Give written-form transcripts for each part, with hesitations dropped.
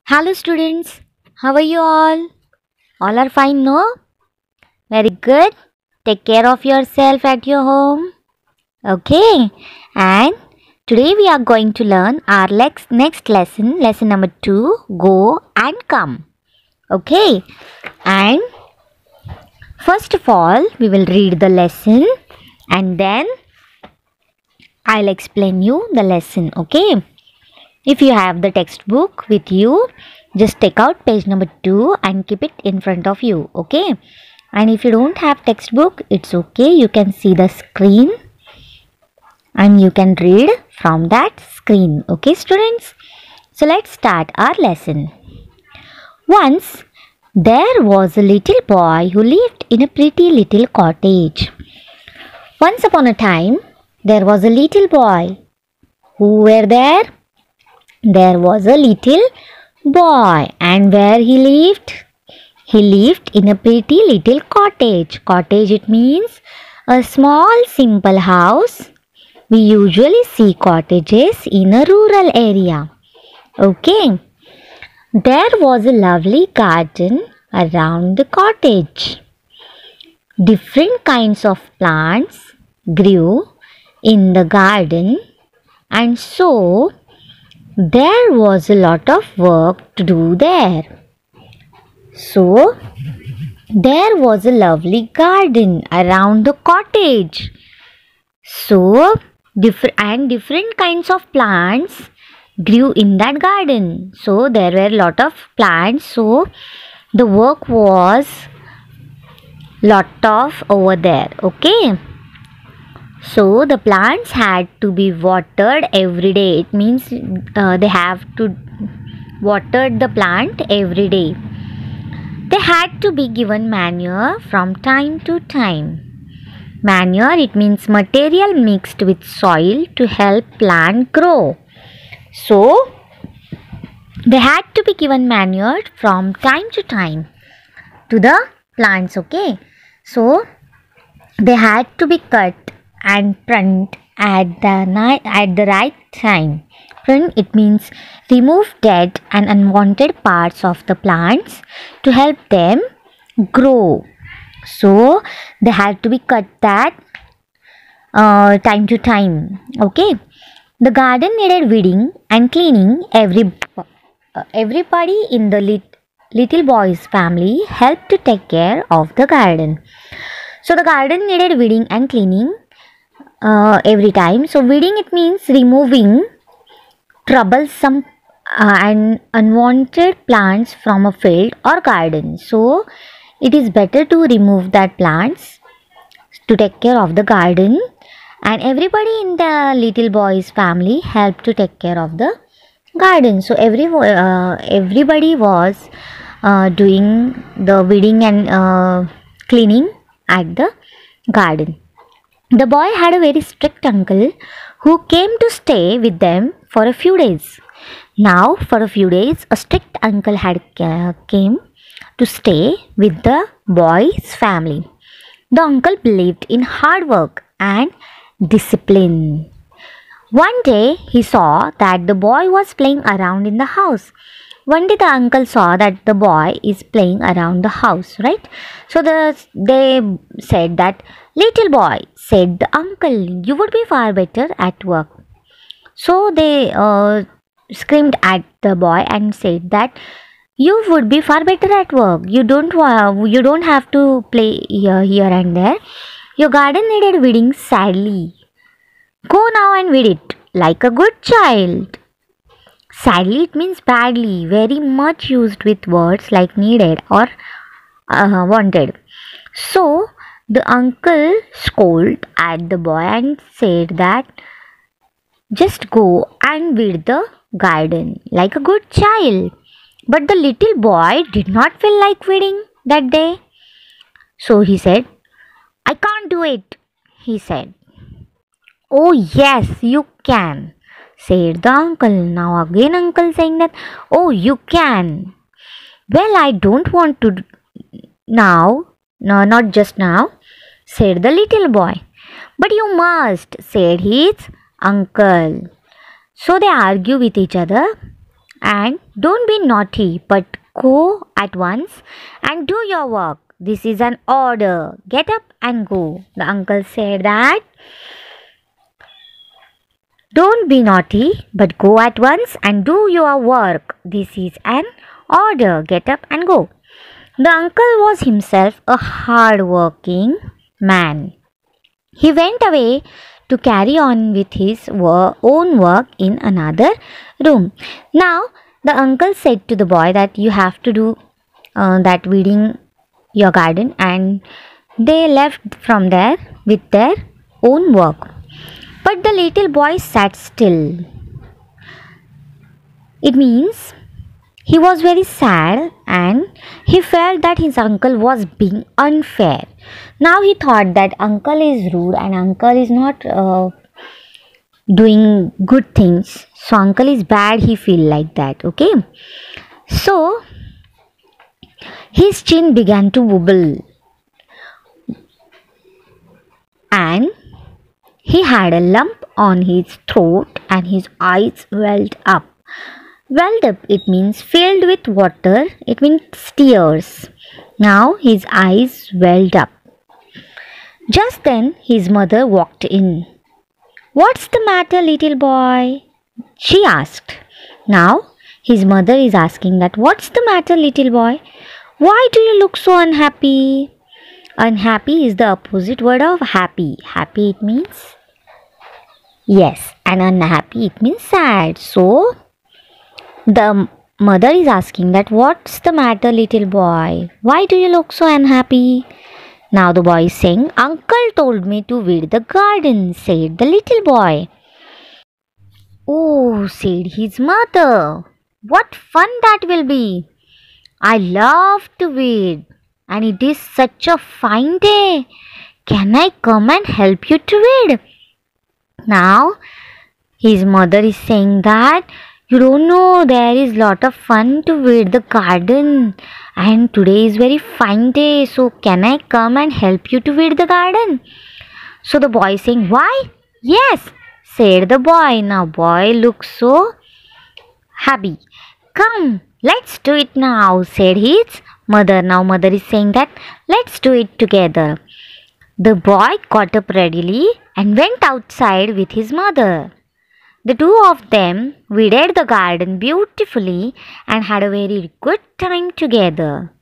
Hello students, how are you all? All are fine, no? Very good. Take care of yourself at your home. Okay. And today we are going to learn our next lesson, lesson number 2, go and come. Okay. And first of all, we will read the lesson and then I'll explain you the lesson. Okay. If you have the textbook with you, just take out page number 2 and keep it in front of you. Okay. And if you don't have textbook, it's okay. You can see the screen and you can read from that screen. Okay, students? So let's start our lesson. Once there was a little boy who lived in a pretty little cottage. Once upon a time, there was a little boy. Who were there? There was a little boy. And where he lived? He lived in a pretty little cottage. Cottage, it means a small simple house. We usually see cottages in a rural area. Okay. There was a lovely garden around the cottage. Different kinds of plants grew in the garden, and so there was a lot of work to do there. So, there was a lovely garden around the cottage. So, different kinds of plants grew in that garden. So, there were a lot of plants. So, the work was lot of over there. Okay. So, the plants had to be watered every day. It means they have to water the plant every day. They had to be given manure from time to time. Manure, it means material mixed with soil to help plant grow. So, they had to be given manure from time to time to the plants, okay? So, they had to be cut and pruned at the right time. Prune, it means remove dead and unwanted parts of the plants to help them grow. So, they had to be cut that time to time. Okay. The garden needed weeding and cleaning. Everybody in the little boy's family helped to take care of the garden. So, the garden needed weeding and cleaning every time. So, weeding, it means removing troublesome and unwanted plants from a field or garden. So, it is better to remove that plants to take care of the garden, and everybody in the little boy's family helped to take care of the garden. So, everybody was doing the weeding and cleaning at the garden. The boy had a very strict uncle who came to stay with them for a few days. Now, for a few days, a strict uncle had came to stay with the boy's family. The uncle believed in hard work and discipline. One day, he saw that the boy was playing around in the house. One day, the uncle saw that the boy is playing around the house, right? So, they said that, "Little boy," said the uncle, "you would be far better at work." So, they screamed at the boy and said that, "You would be far better at work. You don't have to play here and there. Your garden needed weeding sadly. Go now and weed it like a good child." Sadly, it means badly, very much used with words like needed or wanted. So, the uncle scolded at the boy and said that, "Just go and weed the garden like a good child." But the little boy did not feel like weeding that day. So he said, "I can't do it," he said. "Oh, yes, you can," said the uncle. Now again uncle saying that, "Oh, you can." "Well, I don't want to now, no, not just now," said the little boy. "But you must," said his uncle. So they argue with each other and Don't be naughty, but go at once and do your work. This is an order. Get up and go. The uncle said that. Don't be naughty, but go at once and do your work. This is an order. Get up and go. The uncle was himself a hard-working man. He went away to carry on with his own work in another room. Now, the uncle said to the boy that you have to do that weeding your garden, and they left from there with their own work. But the little boy sat still. It means he was very sad and he felt that his uncle was being unfair. Now he thought that uncle is rude and uncle is not doing good things. So uncle is bad, he feel like that. Okay. So his chin began to wobble and he had a lump on his throat and his eyes welled up. Welled up, it means filled with water, it means tears. Now his eyes welled up. Just then his mother walked in. What's the matter, little boy? She asked. Now his mother is asking that, what's the matter, little boy? Why do you look so unhappy? Unhappy is the opposite word of happy. Happy it means yes, and unhappy it means sad. So the mother is asking that, what's the matter, little boy? Why do you look so unhappy? Now the boy is saying, uncle told me to weed the garden, said the little boy. Oh, said his mother, what fun that will be. I love to weed and it is such a fine day. Can I come and help you to weed? Now his mother is saying that, you don't know, there is lot of fun to weed the garden and today is very fine day, so can I come and help you to weed the garden? So the boy is saying, why? Yes, said the boy. Now boy looks so happy. Come, let's do it now, said his mother. Now mother is saying that, let's do it together. The boy got up readily and went outside with his mother. The two of them weeded the garden beautifully and had a very good time together,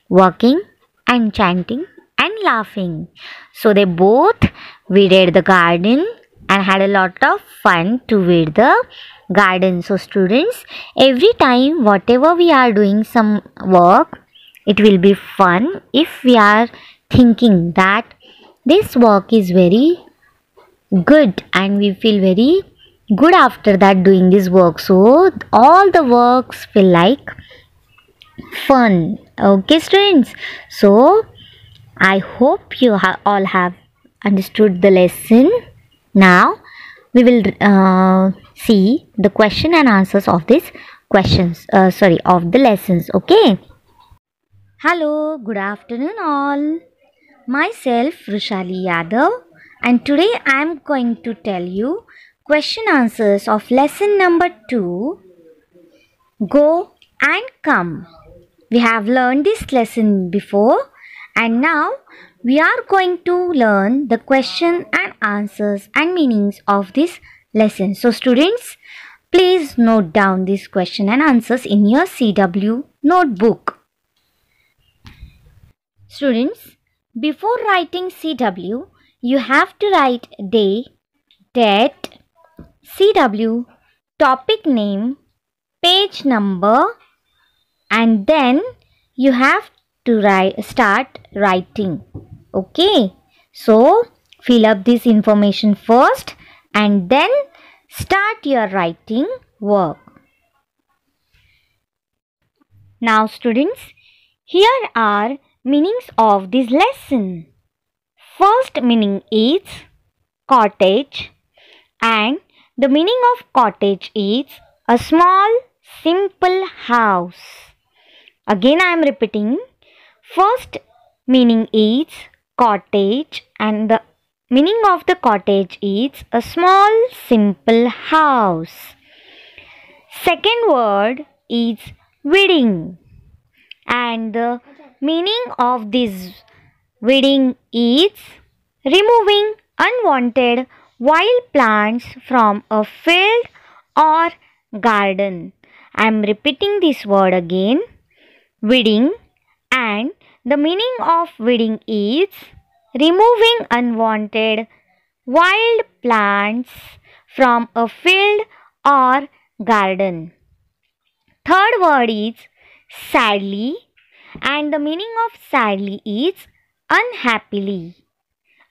working and chanting and laughing. So they both weeded the garden and had a lot of fun to weed the garden. So students, every time whatever we are doing some work, it will be fun if we are thinking that this work is very good and we feel very good after that doing this work. So all the works feel like fun. Okay students, so I hope you all have understood the lesson. Now we will see the question and answers of these questions of the lessons. Okay, hello, good afternoon all. Myself Rushali Yadav, and today I am going to tell you question answers of lesson number 2, Go and Come. We have learned this lesson before and now we are going to learn the question and answers and meanings of this lesson. So students, please note down this question and answers in your CW notebook. Students, before writing CW, you have to write day, date, CW, topic name, page number, and then you have to start writing. Okay, so fill up this information first and then start your writing work. Now students, here are meanings of this lesson. First meaning is cottage, and the meaning of cottage is a small simple house. Again I am repeating. First meaning is cottage and the meaning of the cottage is a small simple house. Second word is weeding. And the meaning of this weeding is removing unwanted wild plants from a field or garden. I am repeating this word again. Weeding. And the meaning of weeding is removing unwanted wild plants from a field or garden. Third word is sadly, and the meaning of sadly is unhappily.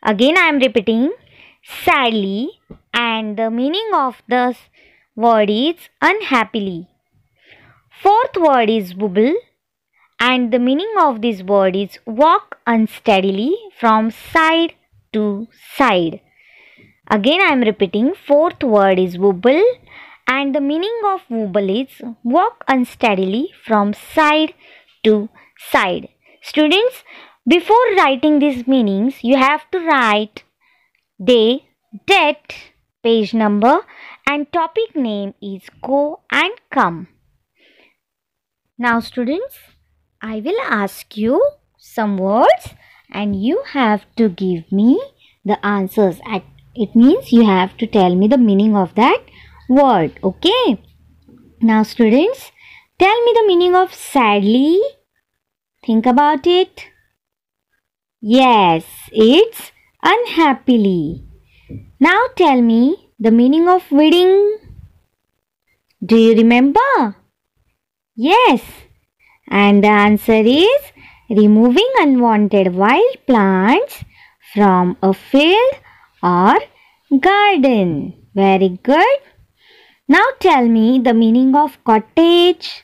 Again I am repeating sadly, and the meaning of this word is unhappily. Fourth word is wobble, and the meaning of this word is walk unsteadily from side to side. Again I am repeating, fourth word is wobble, and the meaning of wobble is walk unsteadily from side to side. Students, before writing these meanings, you have to write day, date, page number, and topic name is go and come. Now students, I will ask you some words and you have to give me the answers. It means you have to tell me the meaning of that word. Okay. Now students, tell me the meaning of sadly. Think about it. Yes, it's unhappily. Now tell me the meaning of weeding. Do you remember? Yes. And the answer is removing unwanted wild plants from a field or garden. Very good. Now tell me the meaning of cottage.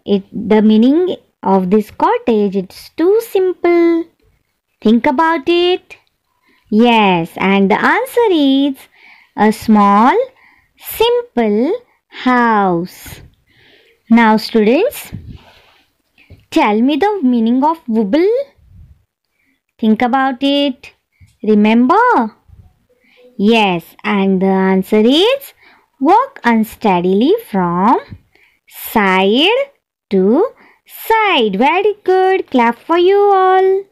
The meaning of this cottage, it's too simple. Think about it. Yes, and the answer is a small, simple house. Now students, tell me the meaning of wobble. Think about it. Remember? Yes, and the answer is walk unsteadily from side to side. Very good. Clap for you all.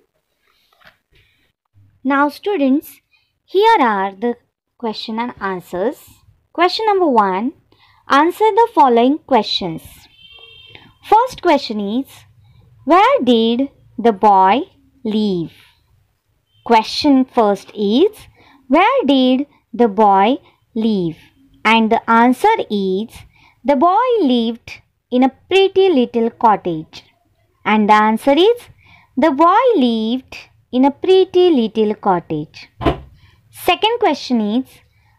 Now students, here are the question and answers. Question number 1. Answer the following questions. First question is, where did the boy live? Question first is, where did the boy live? And the answer is, the boy lived in a pretty little cottage. And the answer is, the boy lived in a pretty little cottage. Second question is,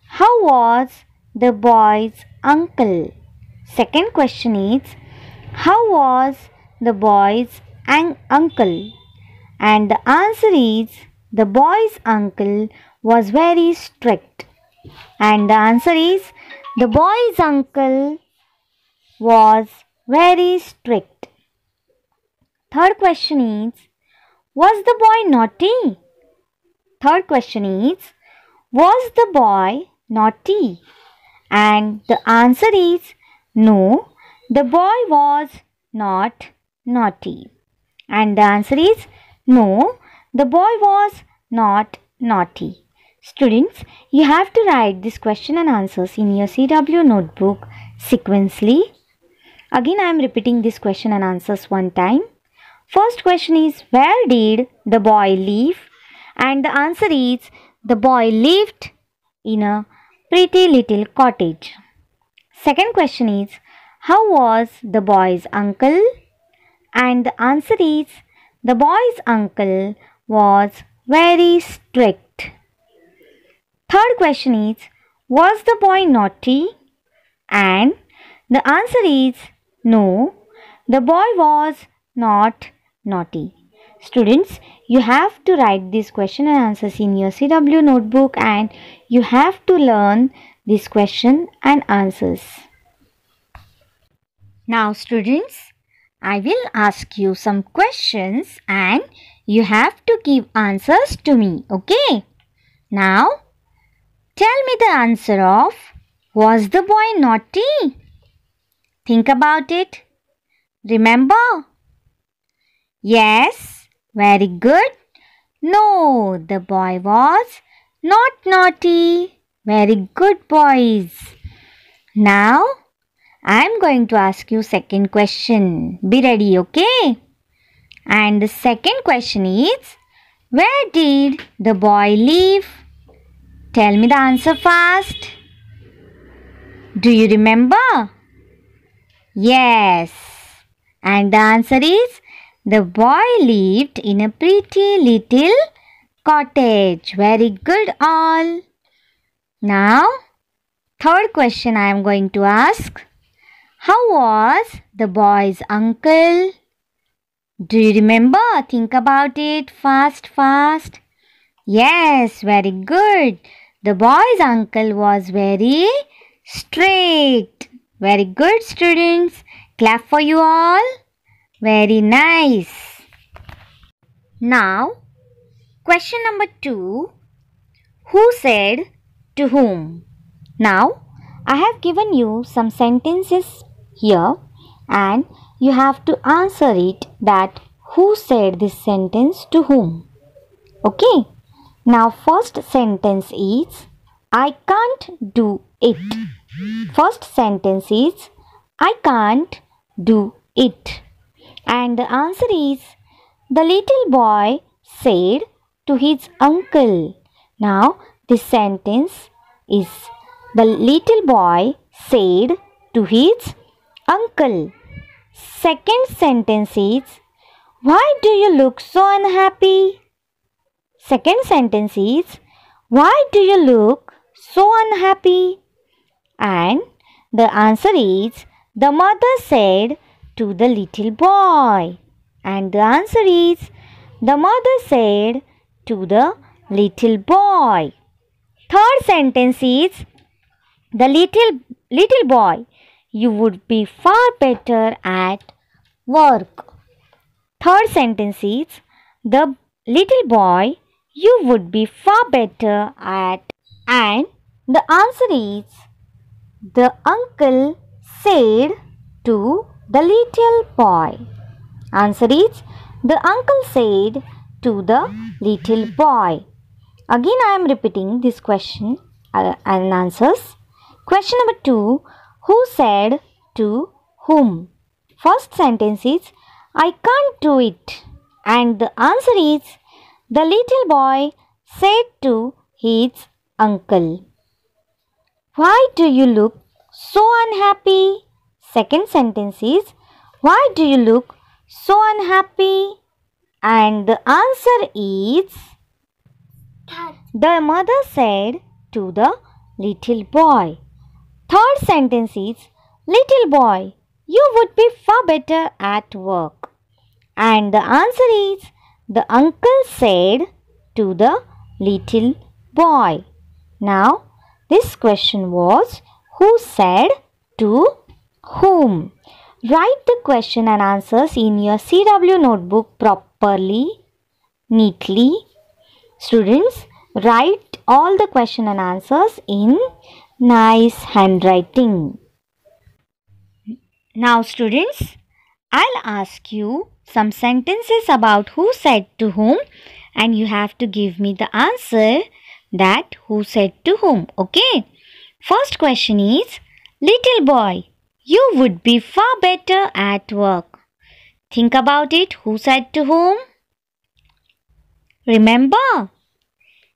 how was the boy's uncle? Second question is, how was the boy's uncle? And the answer is, the boy's uncle was very strict. And the answer is, the boy's uncle was very strict. Third question is, was the boy naughty? Third question is, was the boy naughty? And the answer is, no, the boy was not naughty. And the answer is, no, the boy was not naughty. Students, you have to write this question and answers in your CW notebook sequentially. Again, I am repeating this question and answers one time. First question is, where did the boy live? And the answer is, the boy lived in a pretty little cottage. Second question is, how was the boy's uncle? And the answer is, the boy's uncle was very strict. Third question is, was the boy naughty? And the answer is, no, the boy was not naughty. Students, you have to write this question and answers in your CW notebook and you have to learn this question and answers. Now students, I will ask you some questions and you have to give answers to me. Okay? Now, tell me the answer of, was the boy naughty? Think about it. Remember? Yes, very good. No, the boy was not naughty. Very good, boys. Now, I'm going to ask you second question. Be ready, okay? And the second question is, where did the boy live? Tell me the answer fast. Do you remember? Yes. And the answer is, the boy lived in a pretty little cottage. Very good all. Now, third question I am going to ask. How was the boy's uncle? Do you remember? Think about it fast. Yes, very good. The boy's uncle was very strict. Very good, students. Clap for you all. Very nice. Now, question number 2. Who said to whom? Now, I have given you some sentences here and you have to answer it that who said this sentence to whom. Okay. Now, first sentence is I can't do it. First sentence is I can't do it. And the answer is the little boy said to his uncle. Now, this sentence is the little boy said to his uncle. Second sentence is why do you look so unhappy? Second sentence is why do you look so unhappy? And the answer is the mother said to the little boy. And the answer is the mother said to the little boy. Third sentence is the little boy, you would be far better at work. Third sentence is the little boy, you would be far better at. And the answer is the uncle said to the little boy. Answer is the uncle said to the little boy. Again I am repeating this question and answers. Question number 2. Who said to whom? First sentence is I can't do it. And the answer is the little boy said to his uncle. Why do you look so unhappy? Second sentence is why do you look so unhappy? And the answer is the mother said to the little boy. Third sentence is little boy, you would be far better at work. And the answer is the uncle said to the little boy. Now, this question was who said to whom? Write the question and answers in your CW notebook properly, neatly. Students, write all the question and answers in nice handwriting. Now, students, I'll ask you some sentences about who said to whom and you have to give me the answer that who said to whom. Okay. First question is, little boy, you would be far better at work. Think about it. Who said to whom? Remember?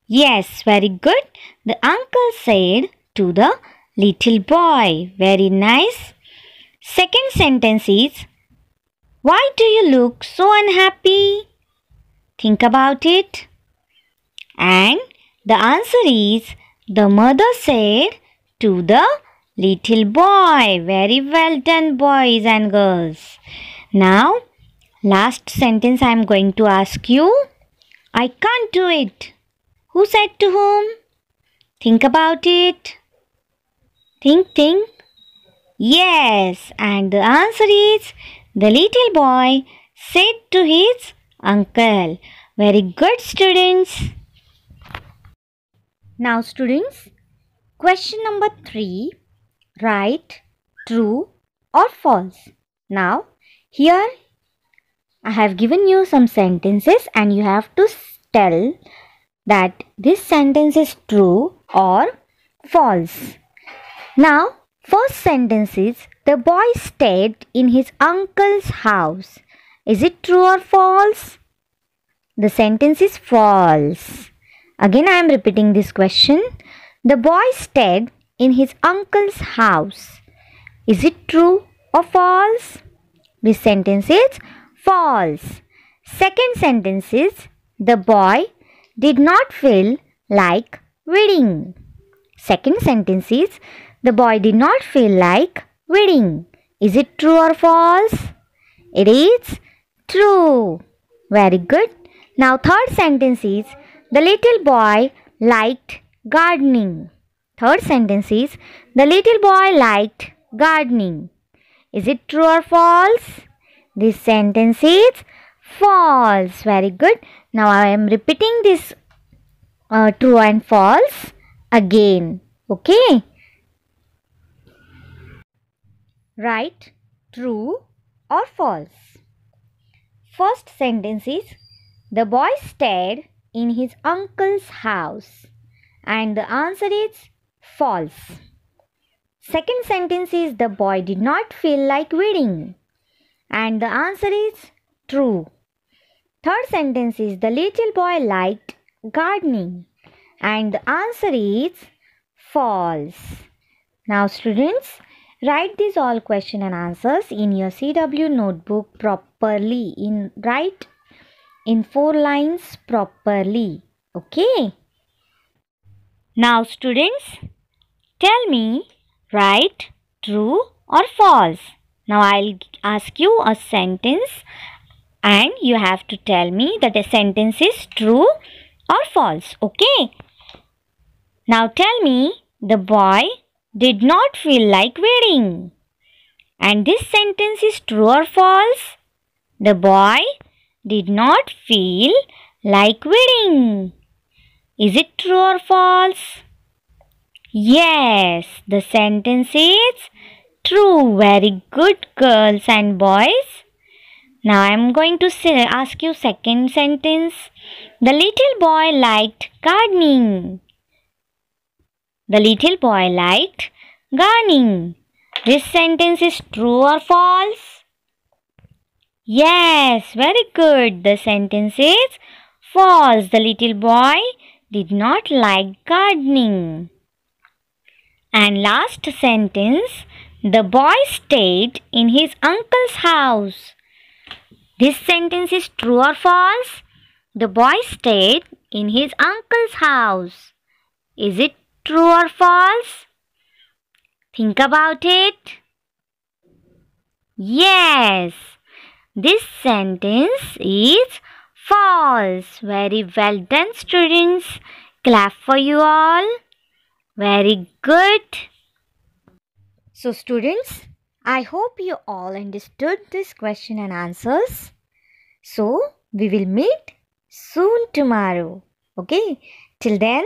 Yes, very good. The uncle said to the little boy. Very nice. Second sentence is, why do you look so unhappy? Think about it. And the answer is, the mother said to the little boy. Very well done, boys and girls. Now, last sentence I am going to ask you. I can't do it. Who said to whom? Think about it. Think. Yes, and the answer is the little boy said to his uncle. Very good, students. Now, students, question number 3. Write true or false? Now, here I have given you some sentences and you have to tell that this sentence is true or false. Now, first sentence is the boy stayed in his uncle's house. Is it true or false? The sentence is false. Again, I am repeating this question. The boy stayed in his uncle's house. Is it true or false? This sentence is false. Second sentence is the boy did not feel like reading. Second sentence is the boy did not feel like reading. Is it true or false? It is true. Very good. Now third sentence is the little boy liked gardening. Third sentence is the little boy liked gardening. Is it true or false? This sentence is false. Very good. Now I am repeating this true and false again. Okay. Write true or false. First sentence is the boy stayed in his uncle's house, and the answer is false. Second sentence is the boy did not feel like reading, and the answer is true. Third sentence is the little boy liked gardening, and the answer is false. Now students, write these all question and answers in your CW notebook properly. Write in 4 lines properly. Okay. Now students, tell me, write true or false. Now I'll ask you a sentence and you have to tell me that the sentence is true or false. Okay. Now tell me, the boy did not feel like reading. And this sentence is true or false? The boy did not feel like reading. Is it true or false? Yes, the sentence is true. Very good, girls and boys. Now I am going to ask you second sentence. The little boy liked gardening. The little boy liked gardening. This sentence is true or false? Yes, very good. The sentence is false. The little boy did not like gardening. And last sentence, the boy stayed in his uncle's house. This sentence is true or false? The boy stayed in his uncle's house. Is it true or false? Think about it. Yes, this sentence is false. Very well done, students. Clap for you all. Very good. So students, I hope you all understood this question and answers. So we will meet soon tomorrow. Okay. Till then,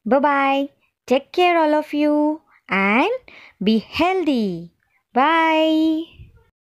bye-bye. Take care all of you and be healthy. Bye.